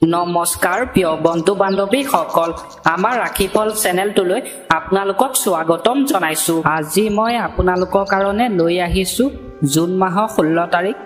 নমস্কাৰ প্ৰিয় বন্ধু বান্ধৱীসকল, আমাৰ ৰাখিফল চেনেলটোলৈ আপোনালোকক স্বাগতম জনাইছো। আজি মই আপোনালোকৰ কাৰণে লৈ আহিছো জুন মাহৰ 16 তাৰিখ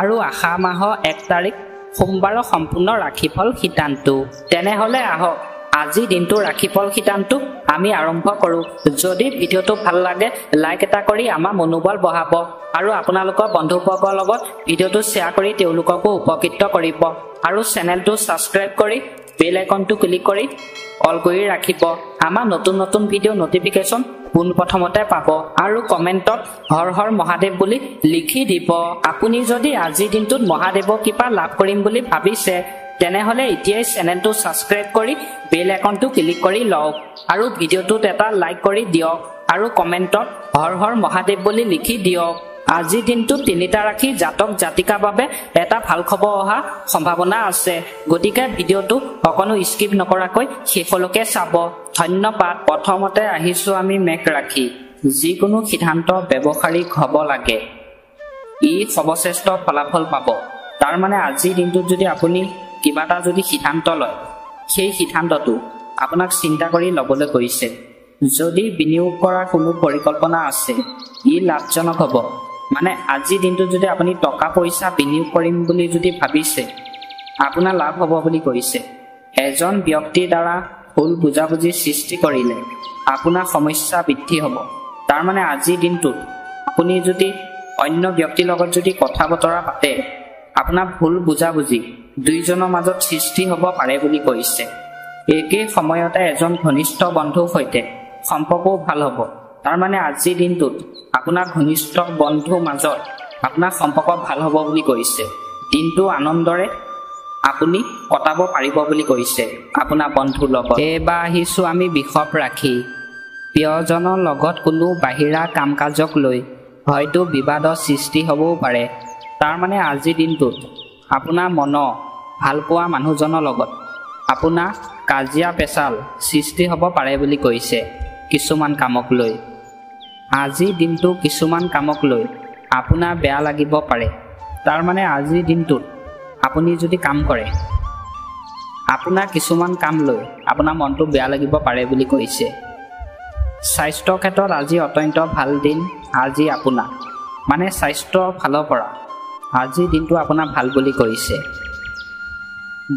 আৰু আশা মাহৰ 1 তাৰিখ সোমবাৰৰ সম্পূৰ্ণ ৰাখিফল শিতানটো। তেনেহলে আহক আজি দিনটোৰ ৰাখিফল শিতানটো আমি আৰম্ভ কৰোঁ। যদি ভিডিঅ'টো ভাল লাগে লাইক এটা কৰি আমাৰ মনোবল বঢ়াব আৰু আপোনালোকৰ বন্ধুবৰ্গৰ লগত ভিডিঅ'টো শ্বেয়াৰ কৰি তেওঁলোককো উপকৃত কৰিব আৰু চেনেলটো সাবস্ক্ৰাইব কৰি বেল আইকনটো ক্লিক কৰি অল কৰি ৰাখিব। আমাৰ নতুন নতুন ভিডিঅ' নটিফিকেশ্যন পোনপ্ৰথমতে পাব আৰু কমেণ্টত হৰ হৰ মহাদেৱ বুলি লিখি দিব। আপুনি যদি আজিৰ দিনটোত মহাদেৱৰ কৃপা লাভ কৰিম বুলি ভাবিছে তেনেহলে এতিয়াই চেনেলটো সাবস্ক্ৰাইব কৰি বেল আইকনটো ক্লিক কৰি লওক আৰু ভিডিঅ'টোত এটা লাইক কৰি দিয়ক আৰু কমেণ্টত হৰ হৰ মহাদেৱ বুলি লিখি দিয়ক। আজিৰ দিনটোত 3টা ৰাশি জাতক জাতিকাৰ বাবে এটা ভাল খবৰ অহা সম্ভাৱনা আছে, গতিকে ভিডিঅ'টো অকণো স্কিপ নকৰাকৈ শেষলৈকে চাব। ধন্যবাদ। প্ৰথমতে আহিছো আমি মেঘ ৰাশি। যিকোনো সিদ্ধান্ত ব্যৱহাৰিক হ'ব লাগে, ই সৰ্বশ্ৰেষ্ঠ ফলাফল পাব। তাৰ মানে আজিৰ দিনটোত যদি আপুনি কিবা এটা যদি সিদ্ধান্ত লয়, সেই সিদ্ধান্তটো আপোনাক চিন্তা কৰি ল'বলৈ কৈছে। যদি বিনিয়োগ কৰাৰ কোনো পৰিকল্পনা আছে ই লাভজনক হ'ব। মানে আজিৰ দিনটোত যদি আপুনি টকা পইচা বিনিয়োগ কৰিম বুলি যদি ভাবিছে আপোনাৰ লাভ হ'ব বুলি কৈছে। এজন ব্যক্তিৰ দ্বাৰা ভুল বুজাবুজি সৃষ্টি কৰিলে আপোনাৰ সমস্যা বৃদ্ধি হ'ব। তাৰ মানে আজিৰ দিনটোত আপুনি যদি অন্য ব্যক্তিৰ লগত যদি কথা বতৰা পাতে আপোনাৰ ভুল বুজাবুজি দুইজনৰ মাজত সৃষ্টি হ'ব পাৰে বুলি কৈছে। একে সময়তে এজন ঘনিষ্ঠ বন্ধুৰ সৈতে সম্পৰ্কও ভাল হ'ব। তাৰ মানে আজিৰ দিনটোত আপোনাৰ ঘনিষ্ঠ বন্ধুৰ মাজত আপোনাৰ সম্পৰ্ক ভাল হ'ব বুলি কৈছে। দিনটো আনন্দৰে আপুনি কটাব পাৰিব বুলি কৈছে আপোনাৰ বন্ধুৰ লগত। এইবাৰ আহিছো আমি বৃষভ ৰাশি। প্ৰিয়জনৰ লগত কোনো বাহিৰা কাম কাজক লৈ হয়তো বিবাদৰ সৃষ্টি হ'বও পাৰে। তাৰ মানে আজিৰ দিনটোত আপোনাৰ মনৰ ভালপোৱা মানুহজনৰ লগত আপোনাৰ কাজিয়া পেচাল সৃষ্টি হ'ব পাৰে বুলি কৈছে কিছুমান কামক লৈ। আজিৰ দিনটো কিছুমান কামক লৈ আপোনাৰ বেয়া লাগিব পাৰে। তাৰ মানে আজিৰ দিনটোত আপুনি যদি কাম কৰে আপোনাৰ কিছুমান কাম লৈ আপোনাৰ মনটো বেয়া লাগিব পাৰে বুলি কৈছে। স্বাস্থ্যৰ ক্ষেত্ৰত আজি অত্যন্ত ভাল দিন। আজি আপোনাৰ মানে স্বাস্থ্যৰ ফালৰ পৰা আজিৰ দিনটো আপোনাৰ ভাল বুলি কৈছে।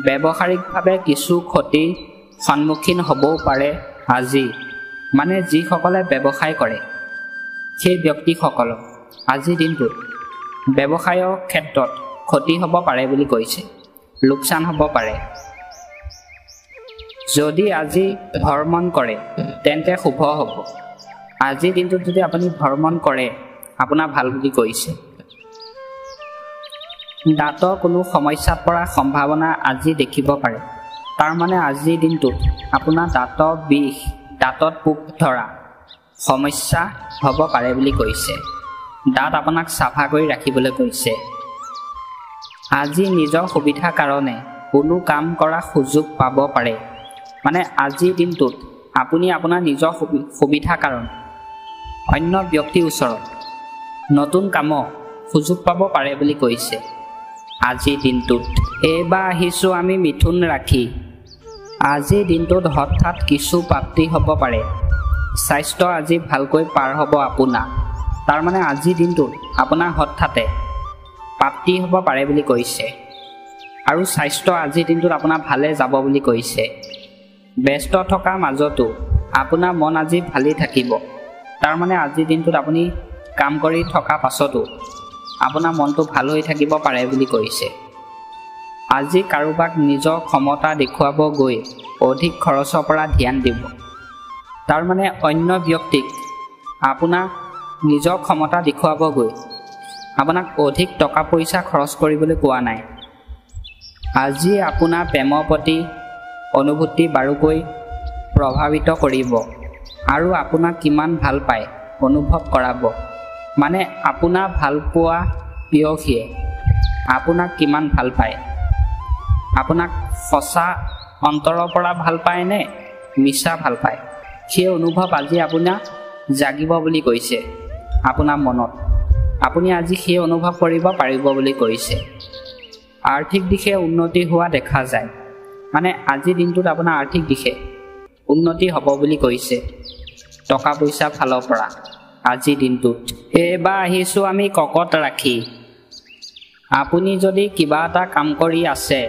ব্যৱহাৰিকভাৱে কিছু ক্ষতিৰ সন্মুখীন হ'বও পাৰে আজি। মানে যিসকলে ব্যৱসায় কৰে সেই ব্যক্তিসকলৰ আজিৰ দিনটোত ব্যৱসায়ৰ ক্ষেত্ৰত ক্ষতি হ'ব পাৰে বুলি কৈছে, লোকচান হ'ব পাৰে। যদি আজি ভ্ৰমণ কৰে তেন্তে শুভ হ'ব। আজিৰ দিনটোত যদি আপুনি ভ্ৰমণ কৰে আপোনাৰ ভাল বুলি কৈছে। দাঁতৰ কোনো সমস্যাত পৰা সম্ভাৱনা আজি দেখিব পাৰে। তাৰ মানে আজিৰ দিনটোত আপোনাৰ দাঁতৰ বিষ, দাঁতত পোক ধৰা সমস্যা হ'ব পাৰে বুলি কৈছে। দাঁত আপোনাক চাফা কৰি ৰাখিবলৈ কৈছে। আজি নিজৰ সুবিধাৰ কাৰণে কোনো কাম কৰা সুযোগ পাব পাৰে। মানে আজিৰ দিনটোত আপুনি আপোনাৰ নিজৰ সুবিধাৰ কাৰণে অন্য ব্যক্তিৰ ওচৰত নতুন কামৰ সুযোগ পাব পাৰে বুলি কৈছে আজিৰ দিনটোত। এইবাৰ আহিছো আমি মিথুন ৰাশি। আজিৰ দিনটোত হঠাৎ কিছু প্ৰাপ্তি হ'ব পাৰে। স্বাস্থ্য আজি ভালকৈ পাৰ হ'ব আপোনাৰ। তাৰ মানে আজিৰ দিনটোত আপোনাৰ হঠাতে প্ৰাপ্তি হ'ব পাৰে বুলি কৈছে আৰু স্বাস্থ্য আজিৰ দিনটোত আপোনাৰ ভালে যাব বুলি কৈছে। ব্যস্ত থকাৰ মাজতো আপোনাৰ মন আজি ভালেই থাকিব। তাৰ মানে আজিৰ দিনটোত আপুনি কাম কৰি থকা পাছতো আপোনাৰ মনটো ভাল হৈ থাকিব পাৰে বুলি কৈছে। আজি কাৰোবাক নিজৰ ক্ষমতা দেখুৱাব গৈ অধিক খৰচৰ পৰা ধ্যান দিব। তাৰ মানে অন্য ব্যক্তিক আপোনাৰ নিজৰ ক্ষমতা দেখুৱাব গৈ আপোনাক অধিক টকা পইচা খৰচ কৰিবলৈ কোৱা নাই। আজি আপোনাৰ প্ৰেমৰ প্ৰতি অনুভূতি বাৰুকৈ প্ৰভাৱিত কৰিব আৰু আপোনাক কিমান ভাল পায় অনুভৱ কৰাব। মানে আপোনাৰ ভালপোৱা প্ৰেয়সীয়ে আপোনাক কিমান ভাল পায়, আপোনাক সঁচা অন্তৰৰ পৰা ভাল পায় নে মিছা ভাল পায়, সেই অনুভৱ আজি আপোনাক জাগিব বুলি কৈছে আপোনাৰ মনত। আপুনি আজি সেই অনুভৱ কৰিব পাৰিব বুলি কৈছে। আৰ্থিক দিশে উন্নতি হোৱা দেখা যায়। মানে আজিৰ দিনটোত আপোনাৰ আৰ্থিক দিশে উন্নতি হ'ব বুলি কৈছে টকা পইচা ফালৰ পৰা আজিৰ দিনটোত। এইবাৰ আহিছোঁ আমি ককত ৰাখি। আপুনি যদি কিবা এটা কাম কৰি আছে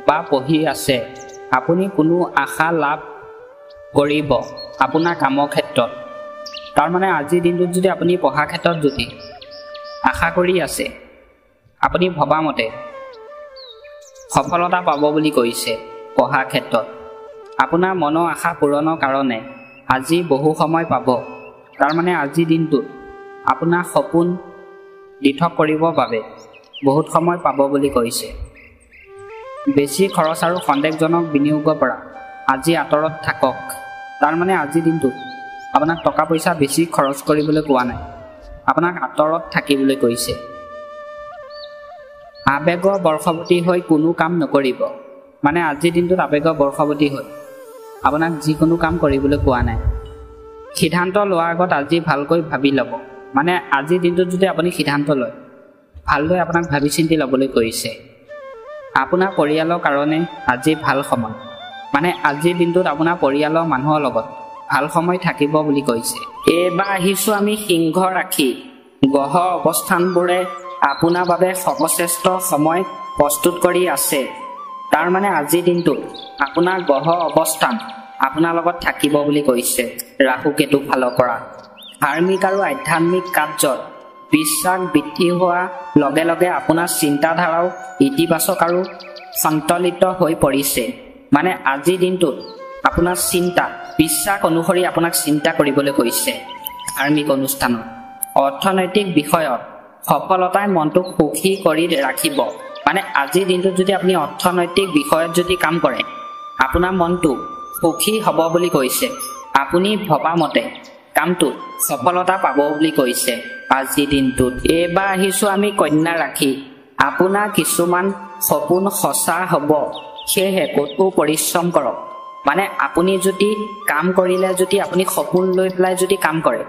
বা পঢ়ি আছে, আপুনি কোনো আশা লাভ কৰিব আপোনাৰ কামৰ ক্ষেত্ৰত। তাৰমানে আজিৰ দিনটোত যদি আপুনি পঢ়াৰ ক্ষেত্ৰত যদি আশা কৰি আছে, আপুনি ভবামতে সফলতা পাব বুলি কৈছে পঢ়াৰ ক্ষেত্ৰত। আপোনাৰ মনৰ আশা পূৰণৰ কাৰণে আজি বহু সময় পাব। তাৰমানে আজিৰ দিনটোত আপোনাৰ সপোন দিঠক কৰিবৰ বাবে বহুত সময় পাব বুলি কৈছে। বেছি খৰচ আৰু সন্দেহজনক বিনিয়োগৰ পৰা আজি আঁতৰত থাকক। তাৰমানে আজিৰ দিনটোত আপোনাক টকা পইচা বেছি খৰচ কৰিবলৈ কোৱা নাই, আপোনাক আঁতৰত থাকিবলৈ কৈছে। আৱেগৰ বৰ্ষৱতী হৈ কোনো কাম নকৰিব। মানে আজিৰ দিনটোত আৱেগৰ বৰ্ষৱতী হৈ আপোনাক যিকোনো কাম কৰিবলৈ কোৱা নাই। সিদ্ধান্ত লোৱাৰ আগত আজি ভালকৈ ভাবি ল'ব। মানে আজিৰ দিনটোত যদি আপুনি সিদ্ধান্ত লয়, ভালদৰে আপোনাক ভাবি চিন্তি ল'বলৈ কৈছে। আপোনাৰ পৰিয়ালৰ কাৰণে আজি ভাল সময়। মানে আজিৰ দিনটোত আপোনাৰ পৰিয়ালৰ মানুহৰ লগত ভাল সময় থাকিব বুলি কৈছে। এইবাৰ আহিছোঁ আমি সিংহ ৰাখি। গ্ৰহ অৱস্থানবোৰে আপোনাৰ বাবে সৰ্বশ্ৰেষ্ঠ সময় প্ৰস্তুত কৰি আছে। তাৰমানে আজিৰ দিনটোত আপোনাৰ গ্ৰহ অৱস্থান আপোনাৰ লগত থাকিব বুলি কৈছে ৰাহু কেতু ফালৰ পৰা। ধাৰ্মিক আৰু আধ্যাত্মিক কাৰ্যত বিশ্বাস বৃদ্ধি হোৱাৰ লগে লগে আপোনাৰ চিন্তাধাৰাও ইতিবাচক আৰু সন্তুলিত হৈ পৰিছে। মানে আজিৰ দিনটোত আপোনাৰ চিন্তা বিশ্বাস অনুসৰি আপোনাক চিন্তা কৰিবলৈ কৈছে ধাৰ্মিক অনুষ্ঠানত। অৰ্থনৈতিক বিষয়ত সফলতাই মনটোক সুখী কৰি ৰাখিব। মানে আজিৰ দিনটোত যদি আপুনি অৰ্থনৈতিক বিষয়ত যদি কাম কৰে, আপোনাৰ মনটো সুখী হ'ব বুলি কৈছে। আপুনি ভবামতে কামটোত সফলতা পাব বুলি কৈছে আজিৰ দিনটোত। এইবাৰ আহিছোঁ আমি কন্যা ৰাখি। আপোনাৰ কিছুমান সপোন সঁচা হ'ব, সেয়েহে কঠোৰ পৰিশ্ৰম কৰক। মানে আপুনি যদি কাম কৰিলে, যদি আপুনি সপোন লৈ পেলাই যদি কাম কৰে,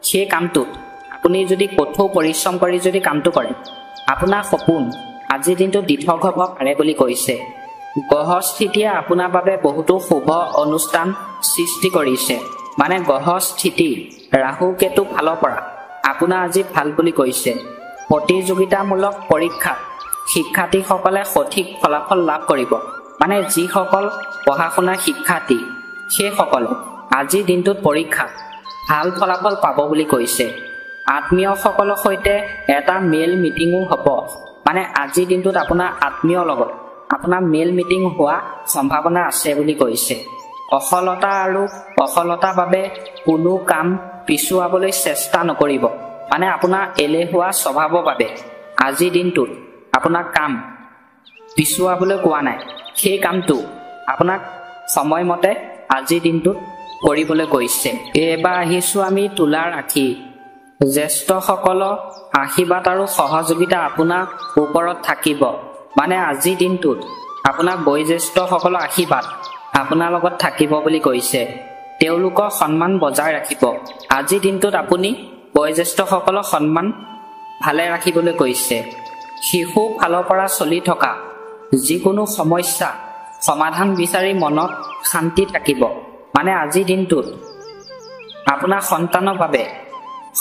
সেই কামটোত আপুনি যদি কঠোৰ পৰিশ্ৰম কৰি যদি কামটো কৰে, আপোনাৰ সপোন আজিৰ দিনটোত দিঠক হ'ব পাৰে বুলি কৈছে। গ্ৰহস্থিতিয়ে আপোনাৰ বাবে বহুতো শুভ অনুষ্ঠান সৃষ্টি কৰিছে। মানে গ্ৰহস্থিতি ৰাহু কেতু ফালৰ পৰা আপোনাৰ আজি ভাল বুলি কৈছে। প্ৰতিযোগিতামূলক পৰীক্ষাত শিক্ষাৰ্থীসকলে সঠিক ফলাফল লাভ কৰিব। মানে যিসকল পঢ়া শুনাৰ শিক্ষাৰ্থী, সেইসকলে আজিৰ দিনটোত পৰীক্ষাত ভাল ফলাফল পাব বুলি কৈছে। আত্মীয়সকলৰ সৈতে এটা মেল মিটিঙো হ'ব। মানে আজিৰ দিনটোত আপোনাৰ আত্মীয়ৰ লগত আপোনাৰ মেল মিটিং হোৱা সম্ভাৱনা আছে বুলি কৈছে। অসলতা আৰু অসলতাৰ বাবে কোনো কাম পিছুৱাবলৈ চেষ্টা নকৰিব। মানে আপোনাৰ এলেহুৱা স্বভাৱৰ বাবে আজিৰ দিনটোত আপোনাৰ কাম পিছুৱাবলৈ কোৱা নাই। সেই কামটো আপোনাক সময়মতে আজিৰ দিনটোত কৰিবলৈ কৈছে। এইবাৰ আহিছোঁ আমি তুলা ৰাখি। জ্যেষ্ঠসকলৰ আশীৰ্বাদ আৰু সহযোগিতা আপোনাৰ ওপৰত থাকিব। মানে আজিৰ দিনটোত আপোনাৰ বয়োজ্যেষ্ঠসকলৰ আশীৰ্বাদ আপোনাৰ লগত থাকিব বুলি কৈছে। তেওঁলোকৰ সন্মান বজাই ৰাখিব। আজিৰ দিনটোত আপুনি বয়োজ্যেষ্ঠসকলৰ সন্মান ভালে ৰাখিবলৈ কৈছে। শিশু ফালৰ পৰা চলি থকা যিকোনো সমস্যা সমাধান বিচাৰি মনত শান্তি থাকিব। মানে আজিৰ দিনটোত আপোনাৰ সন্তানৰ বাবে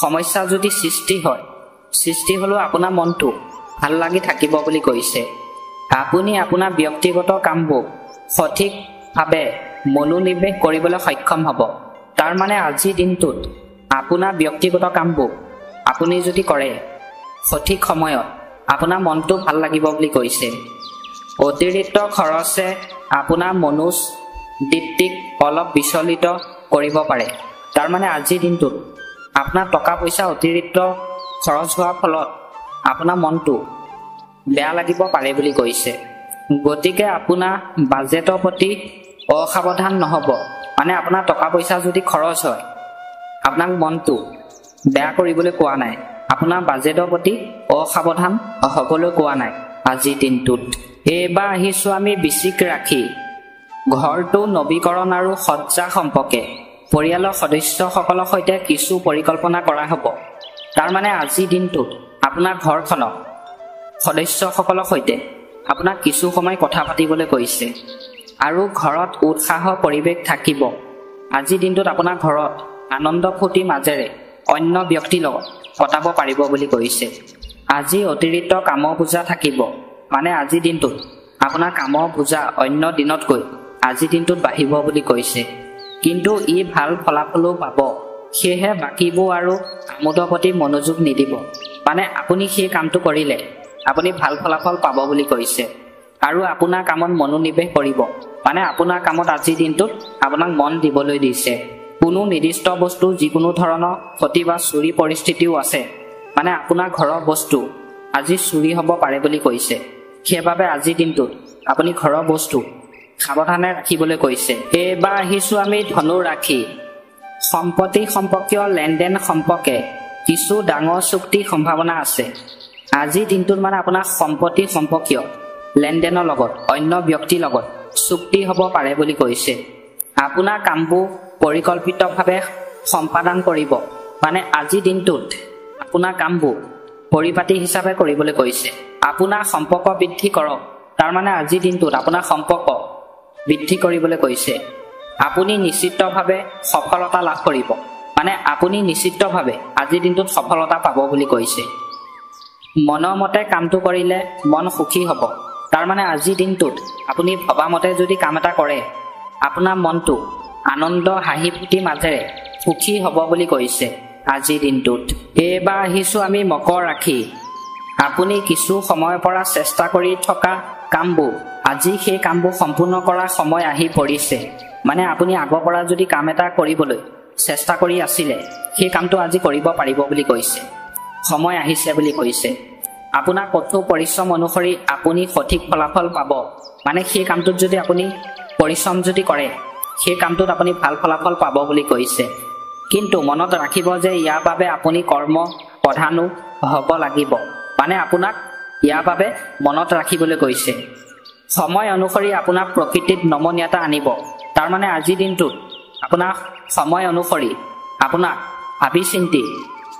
সমস্যা যদি সৃষ্টি হ'লেও আপোনাৰ মনটো ভাল লাগি থাকিব বুলি কৈছে। আপুনি আপোনাৰ ব্যক্তিগত কামবোৰ সঠিকভাৱে মনোনিৱেশ কৰিবলৈ সক্ষম হ'ব। তাৰমানে আজিৰ দিনটোত আপোনাৰ ব্যক্তিগত কামবোৰ আপুনি যদি কৰে সঠিক সময়ত, আপোনাৰ মনটো ভাল লাগিব বুলি কৈছে। অতিৰিক্ত খৰচে আপোনাৰ মনোদৃপ্তিক অলপ বিচলিত কৰিব পাৰে। তাৰমানে আজিৰ দিনটোত আপোনাৰ টকা পইচা অতিৰিক্ত খৰচ হোৱাৰ ফলত আপোনাৰ মনটো বেয়া লাগিব পাৰে বুলি কৈছে। গতিকে আপোনাৰ বাজেটৰ প্ৰতি অসাৱধান নহ'ব। মানে আপোনাৰ টকা পইচা যদি খৰচ হয়, আপোনাক মনটো বেয়া কৰিবলৈ কোৱা নাই। আপোনাৰ বাজেটৰ প্ৰতি অসাৱধান হ'বলৈ কোৱা নাই আজিৰ দিনটোত। এইবাৰ আহিছোঁ আমি বৃশ্চিক ৰাখি। ঘৰটো নৱীকৰণ আৰু সজ্জা সম্পৰ্কে পৰিয়ালৰ সদস্যসকলৰ সৈতে কিছু পৰিকল্পনা কৰা হ'ব। তাৰমানে আজিৰ দিনটোত আপোনাৰ ঘৰখনৰ সদস্যসকলৰ সৈতে আপোনাক কিছু সময় কথা পাতিবলৈ কৈছে। আৰু ঘৰত উৎসাহ পৰিৱেশ থাকিব। আজিৰ দিনটোত আপোনাৰ ঘৰত আনন্দ ফূৰ্তিৰ মাজেৰে অন্য ব্যক্তিৰ লগত কটাব পাৰিব বুলি কৈছে। আজি অতিৰিক্ত কামৰ বোজা থাকিব, মানে আজিৰ দিনটোত আপোনাৰ কামৰ বোজা অন্য দিনতকৈ আজিৰ দিনটোত বাঢ়িব বুলি কৈছে। কিন্তু ই ভাল ফলাফলো পাব, সেয়েহে বাকীবোৰ আৰু আমোদৰ প্ৰতি মনোযোগ নিদিব। মানে আপুনি সেই কামটো কৰিলে আপুনি ভাল ফলাফল পাব বুলি কৈছে আৰু আপোনাৰ কামত মনোনিৱেশ কৰিব, মানে আপোনাৰ কামত আজিৰ দিনটোত আপোনাক মন দিবলৈ দিছে। কোনো নিৰ্দিষ্ট বস্তু যিকোনো ধৰণৰ ক্ষতি বা চুৰি পৰিস্থিতিও আছে, মানে আপোনাৰ ঘৰৰ বস্তু আজি চুৰি হ'ব পাৰে বুলি কৈছে। সেইবাবে আজিৰ দিনটোত আপুনি ঘৰৰ বস্তু সাৱধানে ৰাখিবলৈ কৈছে। এইবাৰ আহিছোঁ আমি ধনু ৰাশি। সম্পত্তি সম্পৰ্কীয় লেনদেন সম্পৰ্কে কিছু ডাঙৰ চুক্তিৰ সম্ভাৱনা আছে। আজিৰ দিনটোত মানে আপোনাৰ সম্পত্তি সম্পৰ্কীয় লেনদেনৰ লগত অন্য ব্যক্তিৰ লগত চুক্তি হ'ব পাৰে বুলি কৈছে। আপোনাৰ কামবোৰ পৰিকল্পিতভাৱে সম্পাদন কৰিব, মানে আজিৰ দিনটোত আপোনাৰ কামবোৰ পৰিপাটি হিচাপে কৰিবলৈ কৈছে। আপোনাৰ সম্পৰ্ক বৃদ্ধি কৰক, তাৰমানে আজিৰ দিনটোত আপোনাৰ সম্পৰ্ক বৃদ্ধি কৰিবলৈ কৈছে। আপুনি নিশ্চিতভাৱে সফলতা লাভ কৰিব, মানে আপুনি নিশ্চিতভাৱে আজিৰ দিনটোত সফলতা পাব বুলি কৈছে। মনৰ মতে কামটো কৰিলে মন সুখী হ'ব, তাৰমানে আজিৰ দিনটোত আপুনি ভবা মতে যদি কাম এটা কৰে আপোনাৰ মনটো আনন্দ হাঁহি ফূৰ্তিৰ মাজেৰে সুখী হ'ব বুলি কৈছে আজিৰ দিনটোত। এইবাৰ আহিছোঁ আমি মকৰ ৰাশি। আপুনি কিছু সময়ৰ পৰা চেষ্টা কৰি থকা কামবোৰ আজি সেই কামবোৰ সম্পূৰ্ণ কৰাৰ সময় আহি পৰিছে। মানে আপুনি আগৰ পৰা যদি কাম এটা কৰিবলৈ চেষ্টা কৰি আছিলে সেই কামটো আজি কৰিব পাৰিব বুলি কৈছে, সময় আহিছে বুলি কৈছে। আপোনাৰ কঠোৰ পৰিশ্ৰম অনুসৰি আপুনি সঠিক ফলাফল পাব, মানে সেই কামটোত যদি আপুনি পৰিশ্ৰম যদি কৰে সেই কামটোত আপুনি ভাল ফলাফল পাব বুলি কৈছে। কিন্তু মনত ৰাখিব যে ইয়াৰ বাবে আপুনি কৰ্ম প্ৰধানো হ'ব লাগিব, মানে আপোনাক ইয়াৰ বাবে মনত ৰাখিবলৈ কৈছে। সময় অনুসৰি আপোনাৰ প্ৰকৃতিত নমনীয়তা আনিব, তাৰমানে আজিৰ দিনটোত আপোনাৰ সময় অনুসৰি আপোনাক ভাবি চিন্তি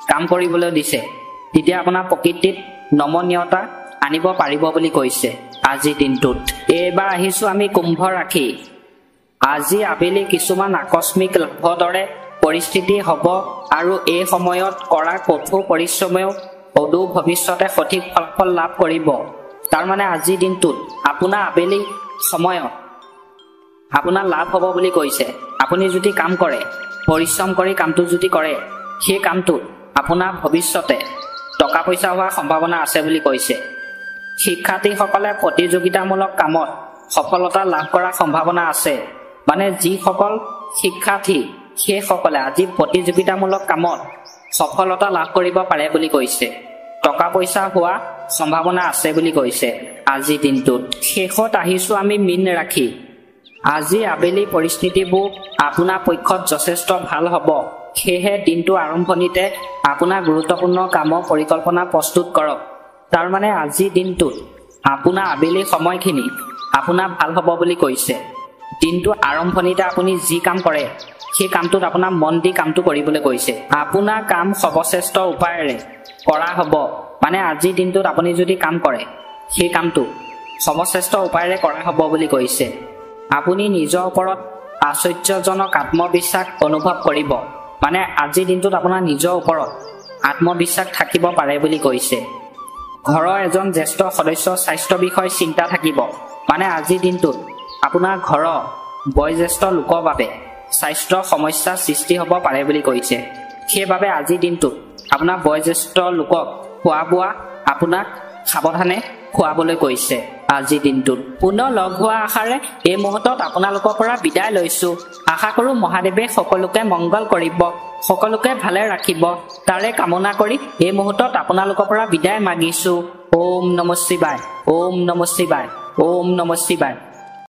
কাম কৰিবলৈ দিছে, তেতিয়া আপোনাৰ প্ৰকৃতিত নমনীয়তা আনিব পাৰিব বুলি কৈছে আজিৰ দিনটোত। এইবাৰ আহিছোঁ আমি কুম্ভ ৰাশি। আজি আবেলি কিছুমান আকস্মিক লাভৰ দৰে পৰিস্থিতি হ'ব আৰু এই সময়ত কৰা কঠোৰ পৰিশ্ৰমেও অদূৰ ভৱিষ্যতে সঠিক ফলাফল লাভ কৰিব। তাৰমানে আজিৰ দিনটোত আপোনাৰ আবেলি সময়ত আপোনাৰ লাভ হ'ব বুলি কৈছে। আপুনি যদি কাম কৰে, পৰিশ্ৰম কৰি কামটো যদি কৰে, সেই কামটোত আপোনাৰ ভৱিষ্যতে টকা পইচা হোৱাৰ সম্ভাৱনা আছে বুলি কৈছে। শিক্ষাৰ্থীসকলে প্ৰতিযোগিতামূলক কামত সফলতা লাভ কৰাৰ সম্ভাৱনা আছে, মানে যিসকল শিক্ষাৰ্থী সেইসকলে আজি প্ৰতিযোগিতামূলক কামত সফলতা লাভ কৰিব পাৰে বুলি কৈছে। টকা পইচা হোৱা সম্ভাৱনা আছে বুলি কৈছে আজিৰ দিনটোত। শেষত আহিছোঁ আমি মীন ৰাশি। আজি আবেলি পৰিস্থিতিবোৰ আপোনাৰ পক্ষত যথেষ্ট ভাল হ'ব, সেয়েহে দিনটো আৰম্ভণিতে আপোনাৰ গুৰুত্বপূৰ্ণ কামৰ পৰিকল্পনা প্ৰস্তুত কৰক। তাৰমানে আজিৰ দিনটোত আপোনাৰ আবেলি সময়খিনি আপোনাৰ ভাল হ'ব বুলি কৈছে। দিনটো আৰম্ভণিতে আপুনি যি কাম কৰে সেই কামটোত আপোনাৰ মন দি কামটো কৰিবলৈ কৈছে। আপোনাৰ কাম সৰ্বশ্ৰেষ্ঠ উপায়েৰে কৰা হ'ব, মানে আজিৰ দিনটোত আপুনি যদি কাম কৰে সেই কামটো সৰ্বশ্ৰেষ্ঠ উপায়েৰে কৰা হ'ব বুলি কৈছে। আপুনি নিজৰ ওপৰত আশ্চৰ্যজনক আত্মবিশ্বাস অনুভৱ কৰিব, মানে আজিৰ দিনটোত আপোনাৰ নিজৰ ওপৰত আত্মবিশ্বাস থাকিব পাৰে বুলি কৈছে। ঘৰৰ এজন জ্যেষ্ঠ সদস্যৰ স্বাস্থ্য বিষয়ে চিন্তা থাকিব, মানে আজিৰ দিনটোত আপোনাৰ ঘৰৰ বয়োজ্যেষ্ঠ লোকৰ বাবে স্বাস্থ্যৰ সমস্যাৰ সৃষ্টি হ'ব পাৰে বুলি কৈছে। সেইবাবে আজিৰ দিনটোত আপোনাৰ বয়োজ্যেষ্ঠ লোকক খোৱা বোৱা আপোনাক সাৱধানে খুৱাবলৈ কৈছে আজিৰ দিনটোত। পুনৰ লগ হোৱা আশাৰে এই মুহূৰ্তত আপোনালোকৰ পৰা বিদায় লৈছোঁ। আশা কৰোঁ মহাদেৱে সকলোকে মংগল কৰিব, সকলোকে ভালে ৰাখিব, তাৰে কামনা কৰি এই মুহূৰ্তত আপোনালোকৰ পৰা বিদায় মাগিছোঁ। ওম নমঃ শিৱায়, ওম নমঃ শিৱায়, ওম নমঃ শিৱায়।